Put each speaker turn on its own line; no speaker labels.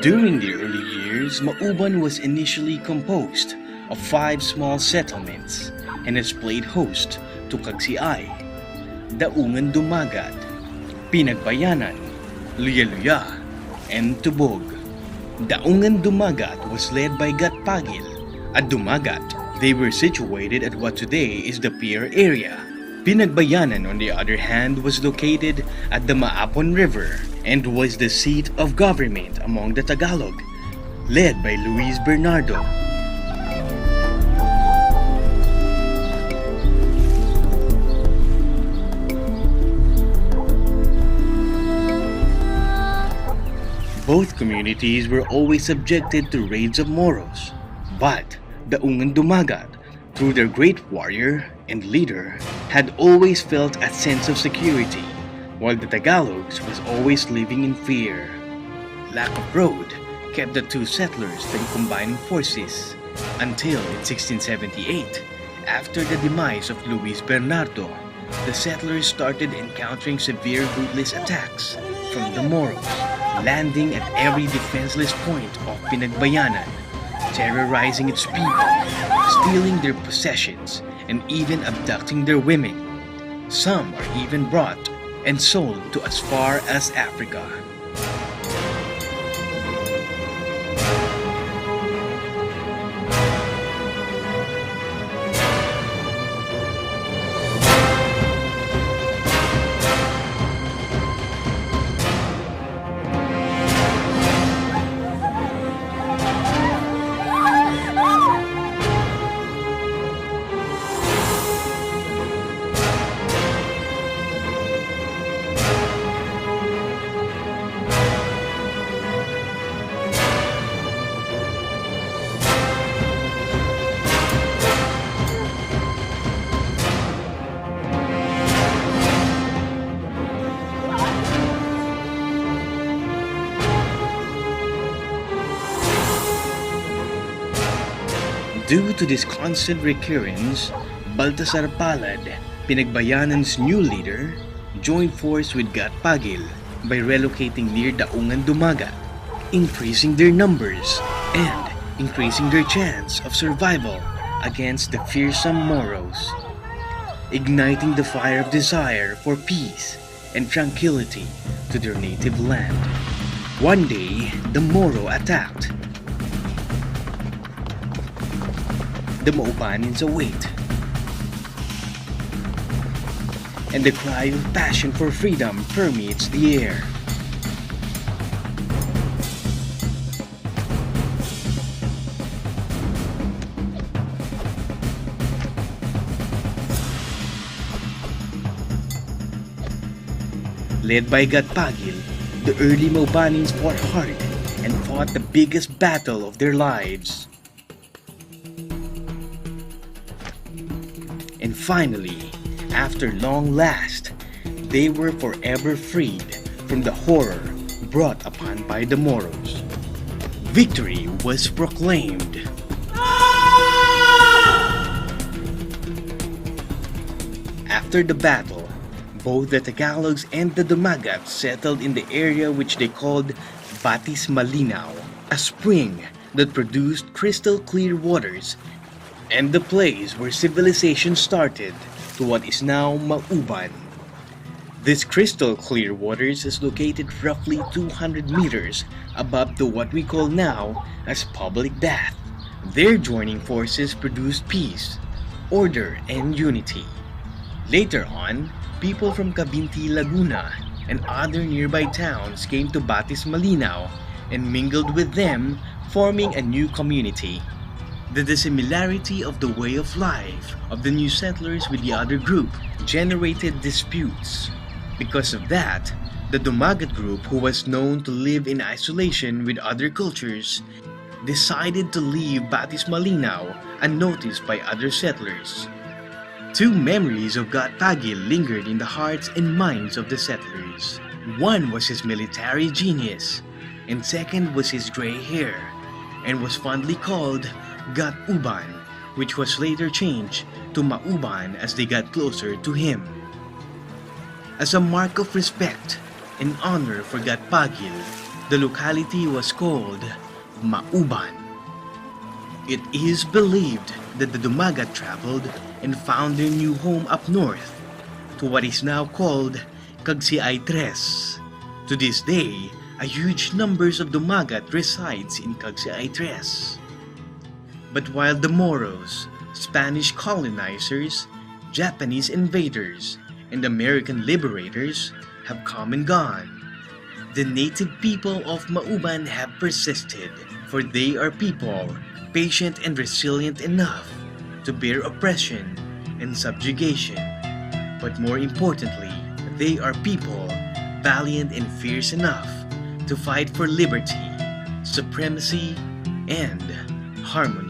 During the early years, Mauban was initially composed of 5 small settlements and has played host to Kagsiay, Daungan Dumagat, Pinagbayanan, Luya-Luya, and Tubog. Daungan Dumagat was led by Gatpagil. At Dumagat, they were situated at what today is the pier area. Pinagbayanan, on the other hand, was located at the Maapon River and was the seat of government among the Tagalog, led by Luis Bernardo. Both communities were always subjected to raids of Moros, but Daungan Dumagat, through their great warrior and leader, had always felt a sense of security, while the Tagalogs was always living in fear. Lack of road kept the two settlers from combining forces until in 1678, after the demise of Luis Bernardo, the settlers started encountering severe ruthless attacks from the Moros, landing at every defenseless point of Pinagbayanan, terrorizing its people, stealing their possessions, and even abducting their women. Some are even brought and sold to as far as Africa. Due to this constant recurrence, Baltasar Palad, Pinagbayanan's new leader, joined force with Gatpagil by relocating near Daungan Dumagat, increasing their numbers and increasing their chance of survival against the fearsome Moros, igniting the fire of desire for peace and tranquility to their native land. One day, the Moro attacked. The Maubanins await, and the cry of passion for freedom permeates the air. Led by Gatpagil, the early Maubanins fought hard and fought the biggest battle of their lives. And finally, after long last, they were forever freed from the horror brought upon by the Moros. Victory was proclaimed. After the battle, both the Tagalogs and the Dumagats settled in the area which they called Batis Malinaw, a spring that produced crystal clear waters, and the place where civilization started to what is now Mauban. This crystal clear waters is located roughly 200 meters above the what we call now as public bath. Their joining forces produced peace, order, and unity. Later on, people from Cabinti, Laguna, and other nearby towns came to Batis Malinaw and mingled with them, forming a new community. The dissimilarity of the way of life of the new settlers with the other group generated disputes. Because of that, the Dumagat group, who was known to live in isolation with other cultures, decided to leave Batis Malinaw unnoticed by other settlers. Two memories of Gatpagil lingered in the hearts and minds of the settlers. One was his military genius, and second was his gray hair, and was fondly called Gat-Uban, which was later changed to Mauban as they got closer to him. As a mark of respect and honor for Gatpagil, The locality was called Mauban. It is believed that the Dumagat traveled and found their new home up north to what is now called Cagsiay Tres. To this day, a huge numbers of Dumagat resides in Cagsiay Tres. But while the Moros, Spanish colonizers, Japanese invaders, and American liberators have come and gone, the native people of Mauban have persisted, for they are people patient and resilient enough to bear oppression and subjugation. But more importantly, they are people valiant and fierce enough to fight for liberty, supremacy, and harmony.